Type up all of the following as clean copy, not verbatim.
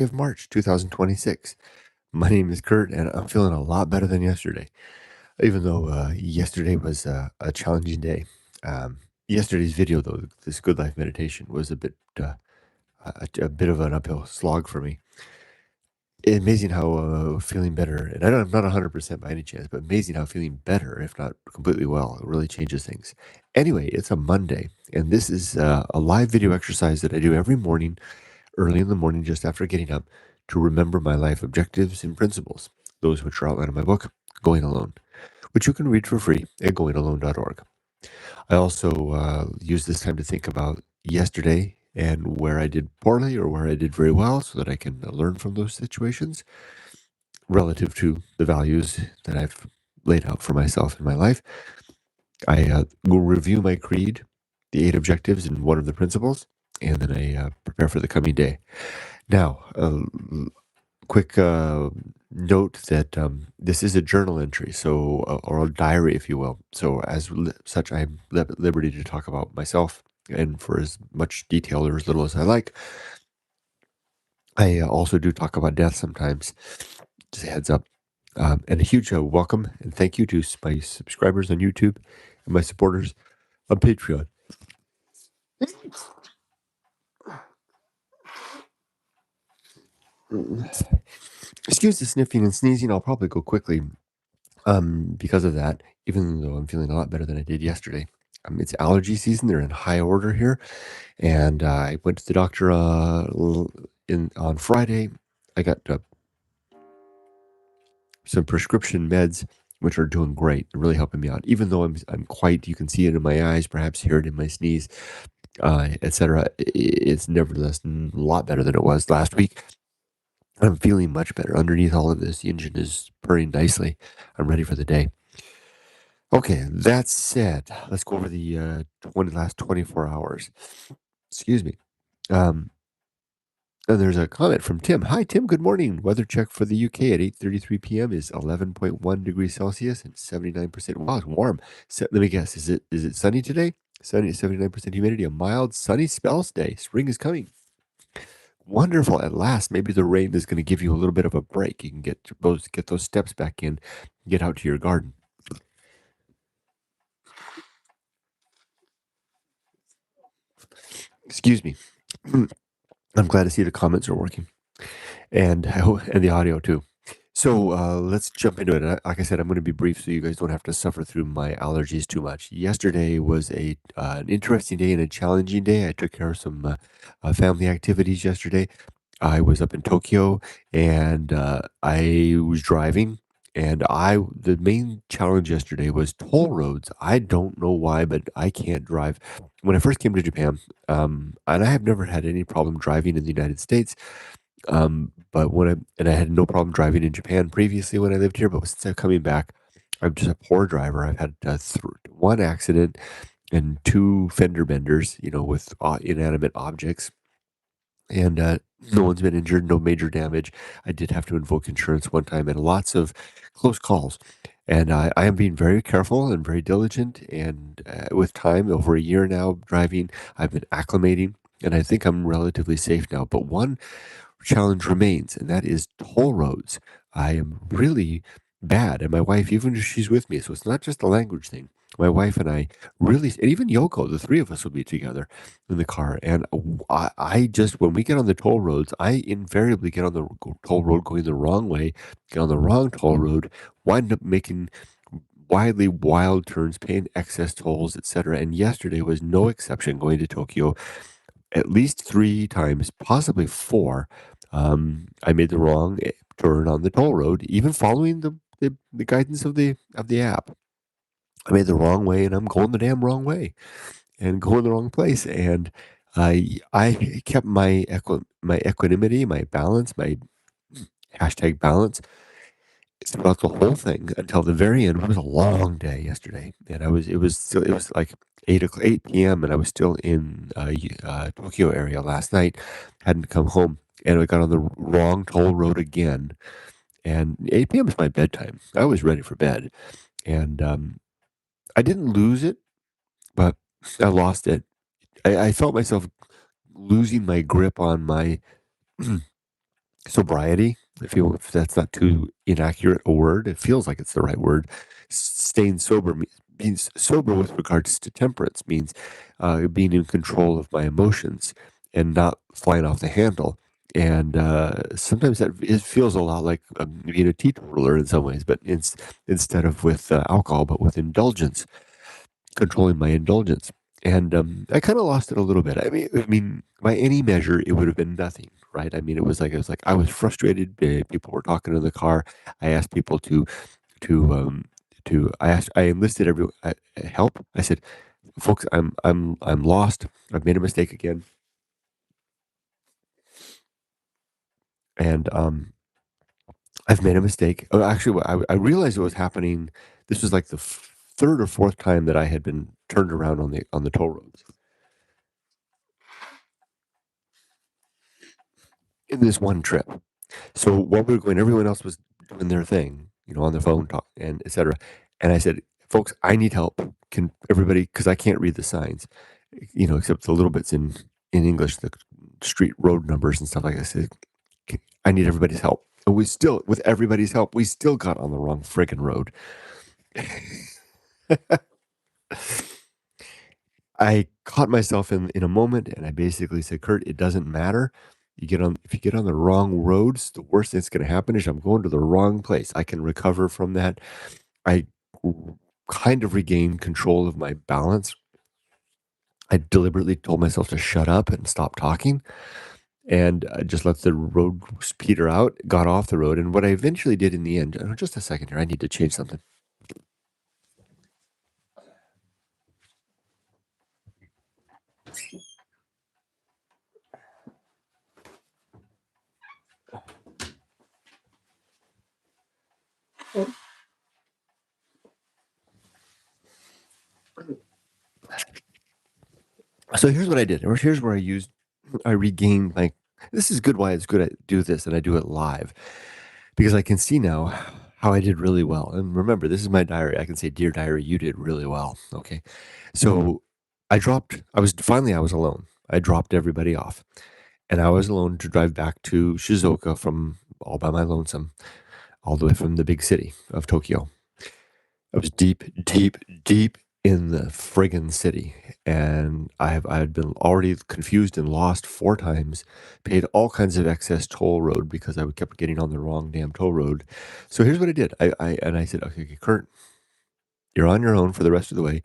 of March 2026. My name is Kurt, and I'm feeling a lot better than yesterday, even though yesterday was a challenging day. Yesterday's video, though, this Good Life meditation, was a bit of an uphill slog for me. Amazing how feeling better, and I'm not 100% by any chance, but amazing how feeling better, if not completely well, it really changes things. Anyway, it's a Monday, and this is a live video exercise that I do every morning early in the morning just after getting up to remember my life objectives and principles, those which are outlined in my book, Going Alone, which you can read for free at goingalone.org. I also use this time to think about yesterday and where I did poorly or where I did very well so that I can learn from those situations relative to the values that I've laid out for myself in my life. I will review my creed, the 8 objectives, and one of the principles, and then I prepare for the coming day. Now, quick note that this is a journal entry, so or a diary, if you will. So, as such, I'm at liberty to talk about myself, and for as much detail or as little as I like. I also do talk about death sometimes. Just a heads up. And a huge welcome and thank you to my subscribers on YouTube and my supporters on Patreon. Excuse the sniffing and sneezing. I'll probably go quickly because of that, even though I'm feeling a lot better than I did yesterday. It's allergy season. They're in high order here. And I went to the doctor on Friday. I got some prescription meds, which are doing great, really helping me out. Even though I'm quite, you can see it in my eyes, perhaps hear it in my sneeze, etc. It's nevertheless a lot better than it was last week. I'm feeling much better. Underneath all of this, the engine is purring nicely. I'm ready for the day. Okay, that said, let's go over the last 24 hours. Excuse me. And there's a comment from Tim. Hi, Tim. Good morning. Weather check for the UK at 8:33 p.m. is 11.1 degrees Celsius and 79%. Wow, it's warm. So, let me guess. Is it sunny today? Sunny, 79% humidity. A mild, sunny spells day. Spring is coming. Wonderful. At last, maybe the rain is going to give you a little bit of a break. You can get those steps back in, get out to your garden. Excuse me. I'm glad to see the comments are working, and and the audio too. So let's jump into it. Like I said, I'm going to be brief, so you guys don't have to suffer through my allergies too much. Yesterday was an interesting day and a challenging day. I took care of some family activities yesterday. I was up in Tokyo, and I was driving. And the main challenge yesterday was toll roads. I don't know why, but I can't drive. When I first came to Japan, and I have never had any problem driving in the United States, but I had no problem driving in Japan previously when I lived here, but since I'm coming back, I'm just a poor driver. I've had one accident and two fender benders, with inanimate objects, and no one's been injured, no major damage. I did have to invoke insurance one time, and lots of close calls. And I am being very careful and very diligent. And with time, over a year now driving, I've been acclimating, and I think I'm relatively safe now. But one challenge remains, and that is toll roads. I am really bad, and my wife, even if she's with me, so it's not just a language thing. My wife and I really, and even Yoko, the three of us will be together in the car. And I just, when we get on the toll roads, I invariably get on the toll road going the wrong way, get on the wrong toll road, wind up making widely wild turns, paying excess tolls, etc. And yesterday was no exception going to Tokyo at least 3 times, possibly 4. I made the wrong turn on the toll road, even following the guidance of the app. I made the wrong way, and I'm going the damn wrong way and going the wrong place. And I kept my equanimity, my balance, my hashtag balance throughout the whole thing until the very end. It was a long day yesterday, and it was like 8 p.m. and I was still in Tokyo area last night. Hadn't come home, and I got on the wrong toll road again. And 8 p.m. is my bedtime. I was ready for bed, and I didn't lose it, but I lost it. I felt myself losing my grip on my sobriety, if that's not too inaccurate a word, it feels like it's the right word. Staying sober means sober with regards to temperance means being in control of my emotions and not flying off the handle. And sometimes it feels a lot like being a teetotaler in some ways, but instead of with alcohol, but with indulgence, controlling my indulgence. And I kind of lost it a little bit. I mean, by any measure, it would have been nothing, right? I mean, it was like I was frustrated. People were talking in the car. I asked people to I enlisted help. I said, "Folks, I'm lost. I've made a mistake again." And I've made a mistake. Oh, actually, I realized what was happening. This was like the third or fourth time that I had been turned around on the toll roads in this one trip. So while we were going, everyone else was doing their thing, on their phone, talk and etc. And I said, "Folks, I need help. Can everybody? Because I can't read the signs, except the little bits in English, the street road numbers and stuff like that." I said, I need everybody's help." And with everybody's help, we still got on the wrong friggin' road. I caught myself in a moment, and I basically said, "Kurt, it doesn't matter. If you get on the wrong roads, the worst that's going to happen is I'm going to the wrong place. I can recover from that." I kind of regained control of my balance. I deliberately told myself to shut up and stop talking, and I just let the road peter out. Got off the road, and what I eventually did in the end. Just a second here. I need to change something. So here's what I did. Or here's where I regained my. This is good. Why it's good I do this and I do it live, because I can see now how I did really well. And remember, this is my diary. I can say, "Dear diary, you did really well." Okay. So I was alone. I dropped everybody off, and I was alone to drive back to Shizuoka from all by my lonesome, all the way from the big city of Tokyo. I was deep, deep, deep in the friggin' city, and I had been already confused and lost 4 times, paid all kinds of excess toll road because I kept getting on the wrong damn toll road. So here's what I did. I said, "Okay, okay, Kurt, you're on your own for the rest of the way.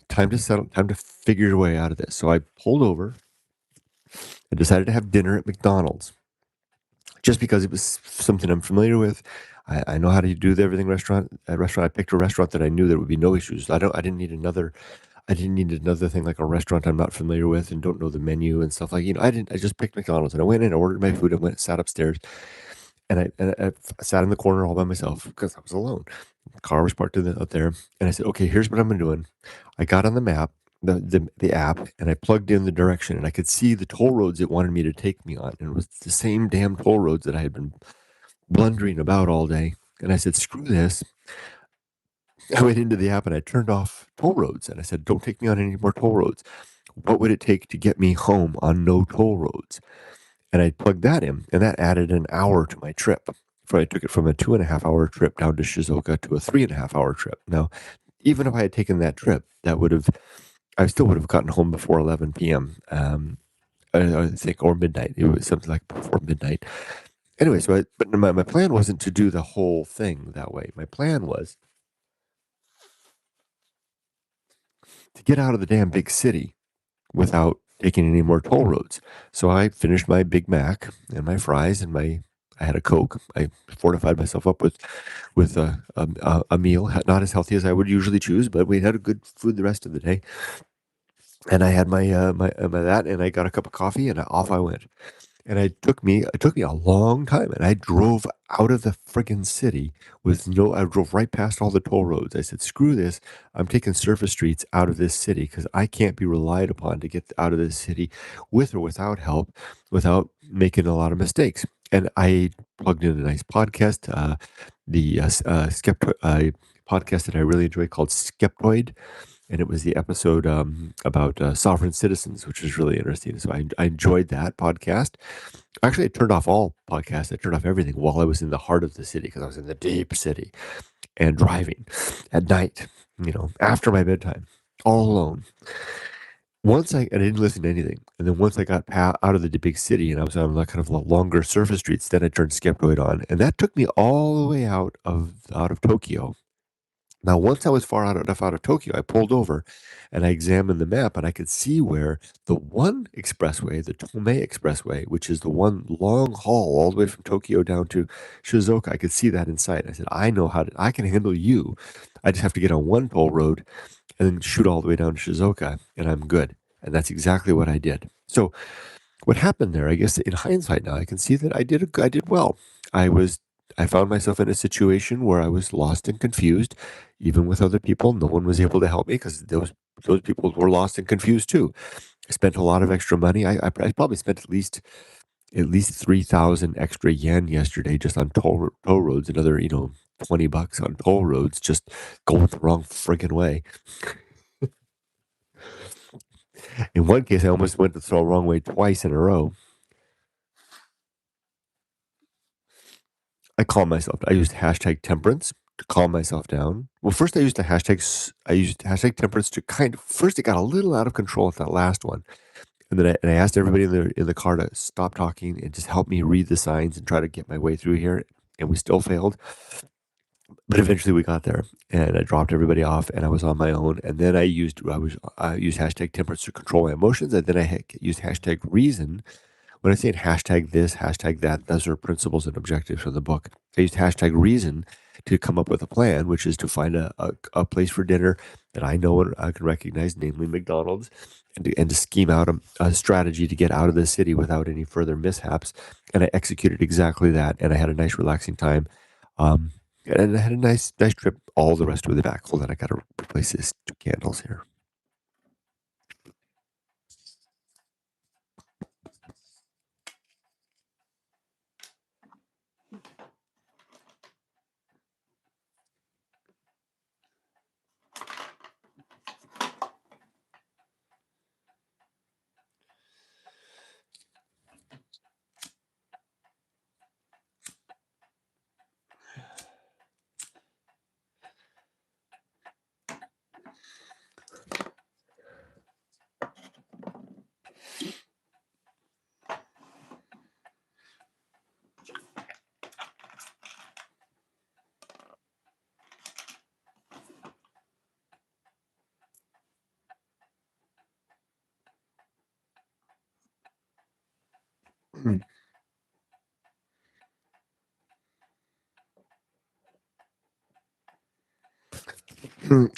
Time to settle. Time to figure your way out of this." So I pulled over. I decided to have dinner at McDonald's just because it was something I'm familiar with. I know how to do the everything restaurant at restaurant. I picked a restaurant that I knew there would be no issues. I didn't need another thing like a restaurant I'm not familiar with and don't know the menu and stuff I just picked McDonald's and I went in, ordered my food, and sat upstairs, and I sat in the corner all by myself because I was alone. The car was parked up there, and I said, "Okay, here's what I'm doing." I got on the map, the app, and I plugged in the direction, and I could see the toll roads it wanted me to take me on, and it was the same damn toll roads that I had been blundering about all day. And I said, "Screw this." I went into the app and I turned off toll roads, and I said, "Don't take me on any more toll roads. What would it take to get me home on no toll roads?" And I plugged that in, and that added an hour to my trip. I took it from a 2.5 hour trip down to Shizuoka to a 3.5 hour trip. Now, even if I had taken that trip, I still would have gotten home before 11 p.m. I think, or midnight. It was something like before midnight. Anyway, but my plan wasn't to do the whole thing that way. My plan was to get out of the damn big city without taking any more toll roads. So I finished my Big Mac and my fries and I had a Coke. I fortified myself up with a meal, not as healthy as I would usually choose, but we had a good food the rest of the day. And I had my that, and I got a cup of coffee, and off I went. And it took me a long time, and I drove out of the friggin' city I drove right past all the toll roads. I said, "Screw this. I'm taking surface streets out of this city because I can't be relied upon to get out of this city with or without help, without making a lot of mistakes." And I plugged in a nice podcast, the podcast that I really enjoy called Skeptoid. and it was the episode about sovereign citizens, which was really interesting. So I enjoyed that podcast. Actually, I turned off all podcasts. I turned off everything while I was in the heart of the city because I was in the deep city and driving at night, after my bedtime, all alone. I didn't listen to anything, and then once I got out of the big city and I was on like kind of longer surface streets, then I turned Skeptoid on, and that took me all the way out of Tokyo. Now, once I was enough out of Tokyo, I pulled over and I examined the map, and I could see where the one expressway, the Tomei Expressway, which is the one long haul all the way from Tokyo down to Shizuoka, I could see that in sight. I said, I can handle you. I just have to get on one toll road and then shoot all the way down to Shizuoka, and I'm good. And that's exactly what I did. So what happened there, I guess in hindsight now, I can see that I did well. I was I found myself in a situation where I was lost and confused, even with other people. No one was able to help me because those people were lost and confused too. I spent a lot of extra money. I probably spent at least 3,000 extra yen yesterday just on toll roads. Another $20 on toll roads just going the wrong friggin' way. In one case, I almost went the wrong way twice in a row. I used hashtag temperance to calm myself down. Well, first I used hashtag temperance to first it got a little out of control at that last one. And then I asked everybody in the car to stop talking and just help me read the signs and try to get my way through here. And we still failed. But eventually we got there, and I dropped everybody off, and I was on my own. And then I used hashtag temperance to control my emotions, and then used hashtag reason. When I say hashtag this, hashtag that, those are principles and objectives from the book. I used hashtag reason to come up with a plan, which is to find a place for dinner that I know and I can recognize, namely McDonald's, and to scheme out a strategy to get out of the city without any further mishaps. And I executed exactly that, and I had a nice, relaxing time. Um, and I had a nice trip all the rest of the way back. Hold on, I got to replace these two candles here.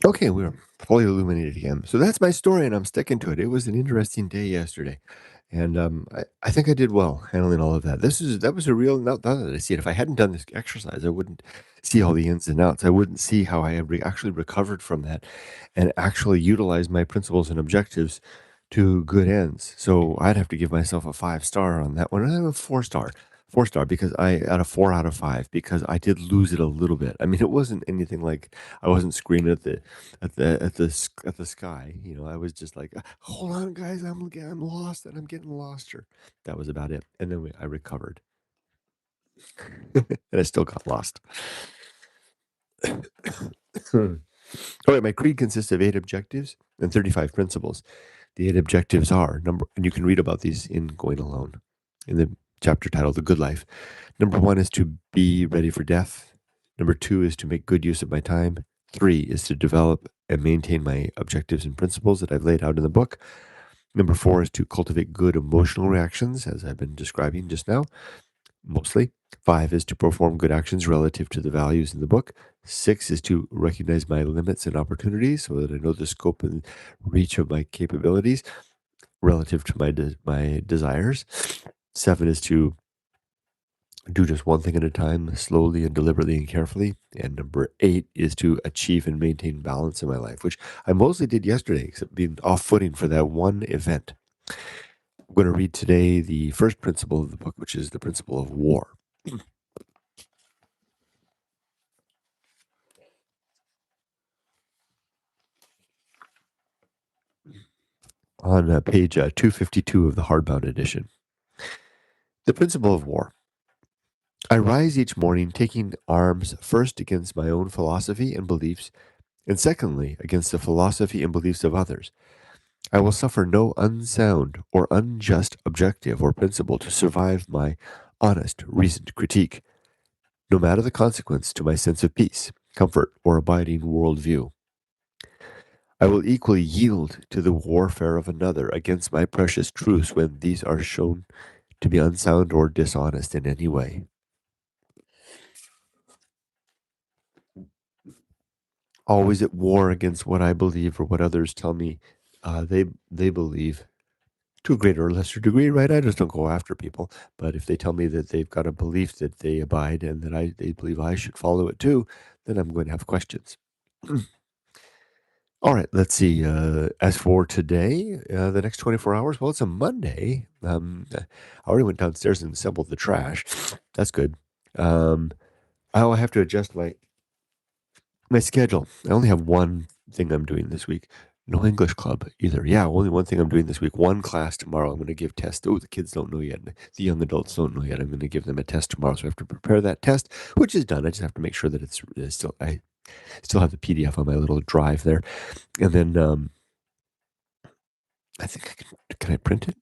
Okay, we're fully illuminated again. So that's my story, and I'm sticking to it. It was an interesting day yesterday, and I think I did well handling all of that. That was a real now that I see it. If I hadn't done this exercise, I wouldn't see all the ins and outs. I wouldn't see how I had actually recovered from that, and actually utilized my principles and objectives to good ends. So I'd have to give myself a 5 star on that one. I have a 4 star. 4 star because I at a 4 out of 5 because I did lose it a little bit. I mean, it wasn't anything like I wasn't screaming at the sky. I was just like, "Hold on, guys, I'm lost and I'm getting lost." Or that was about it. And then I recovered, and I still got lost. Okay, my creed consists of 8 objectives and 35 principles. The 8 objectives are and you can read about these in Going Alone, in the chapter titled "The Good Life." Number 1 is to be ready for death. Number 2 is to make good use of my time. 3 is to develop and maintain my objectives and principles that I've laid out in the book. Number 4 is to cultivate good emotional reactions, as I've been describing just now, mostly. 5 is to perform good actions relative to the values in the book. 6 is to recognize my limits and opportunities so that I know the scope and reach of my capabilities relative to my desires. 7 is to do just one thing at a time, slowly and deliberately and carefully. And number 8 is to achieve and maintain balance in my life, which I mostly did yesterday, except being off footing for that one event. I'm going to read today the first principle of the book, which is the principle of war. on page 252 of the hardbound edition. The principle of war. I rise each morning taking arms first against my own philosophy and beliefs, and secondly against the philosophy and beliefs of others. I will suffer no unsound or unjust objective or principle to survive my honest, reasoned critique, no matter the consequence to my sense of peace, comfort, or abiding worldview. I will equally yield to the warfare of another against my precious truths when these are shown to be unsound or dishonest in any way. Always at war against what I believe or what others tell me they believe to a greater or lesser degree, right? I just don't go after people. But if they tell me that they've got a belief that they abide and that they believe I should follow it too, then I'm going to have questions. All right, let's see. As for today, the next 24 hours, well, it's a Monday. I already went downstairs and assembled the trash. That's good. I have to adjust my schedule. I only have one thing I'm doing this week. No English club either. Yeah, only one thing I'm doing this week. One class tomorrow. I'm going to give tests. Oh, the kids don't know yet. The young adults don't know yet. I'm going to give them a test tomorrow. So I have to prepare that test, which is done. I just have to make sure that it's still. I still have the PDF on my little drive there, and then I think I can. Can I print it?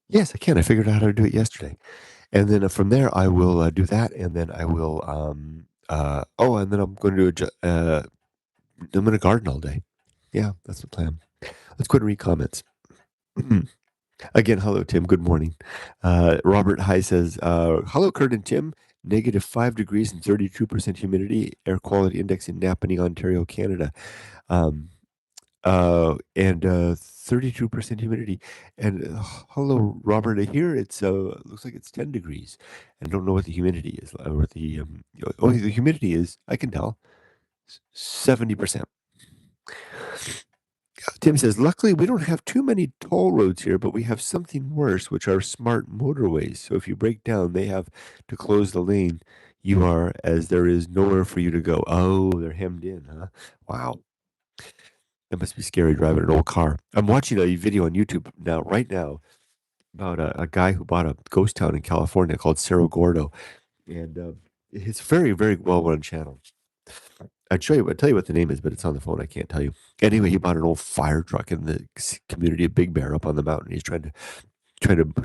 Yes, I can. I figured out how to do it yesterday, and then from there I will do that, and then I will. And then I'm going to do I'm going to garden all day. Yeah, that's the plan. Let's go ahead and read comments. Again, hello, Tim. Good morning. Robert High says, hello, Kurt and Tim. -5 degrees and 32% humidity, air quality index in Napanee, Ontario, Canada. Um, and 32% humidity. And hello, Robert. Here it's looks like it's 10 degrees. I don't know what the humidity is. Or the humidity is, I can tell, 70%. Tim says, luckily, we don't have too many toll roads here, but we have something worse, which are smart motorways. So if you break down, they have to close the lane you are, as there is nowhere for you to go. Oh, they're hemmed in, huh? Wow. That must be scary driving an old car. I'm watching a video on YouTube right now, about a guy who bought a ghost town in California called Cerro Gordo. And it's a very, very well run channel. I'd tell you what the name is, but it's on the phone. I can't tell you. Anyway, he bought an old fire truck in the community of Big Bear up on the mountain. He's trying to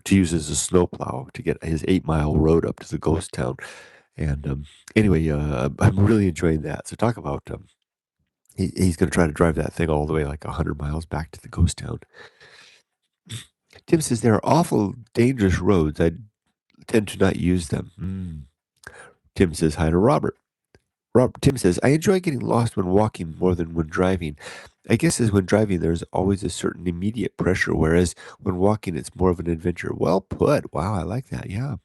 use it as a snowplow to get his 8 mile road up to the ghost town. And anyway, I'm really enjoying that. So talk about he's going to try to drive that thing all the way like 100 miles back to the ghost town. Tim says there are awful dangerous roads. I tend to not use them. Tim says hi to Robert. Tim says, I enjoy getting lost when walking more than when driving. I guess as when driving, there's always a certain immediate pressure, whereas when walking, it's more of an adventure. Well put. Wow, I like that. Yeah,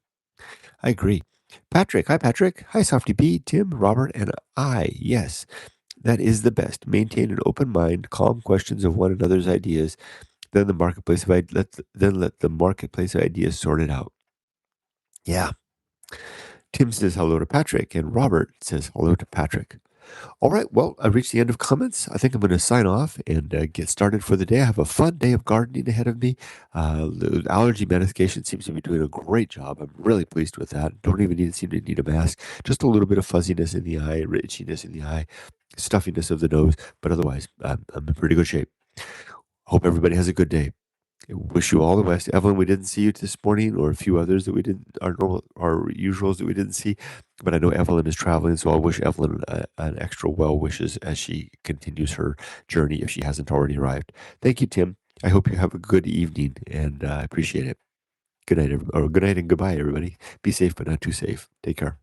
I agree. Patrick. Hi, Patrick. Hi, Softy P, Tim, Robert, and I. Yes, that is the best. Maintain an open mind, calm questions of one another's ideas, then let the marketplace of ideas sort it out. Yeah. Tim says hello to Patrick, and Robert says hello to Patrick. All right, well, I've reached the end of comments. I think I'm going to sign off and get started for the day. I have a fun day of gardening ahead of me. The allergy medication seems to be doing a great job. I'm really pleased with that. Don't even seem to need a mask. Just a little bit of fuzziness in the eye, itchiness in the eye, stuffiness of the nose, but otherwise, I'm in pretty good shape. Hope everybody has a good day. I wish you all the best. Evelyn, we didn't see you this morning, or a few others that we didn't, our usuals that we didn't see. But I know Evelyn is traveling, so I'll wish Evelyn an extra well wishes as she continues her journey if she hasn't already arrived. Thank you, Tim. I hope you have a good evening, and I appreciate it. Good night, or good night and goodbye, everybody. Be safe, but not too safe. Take care.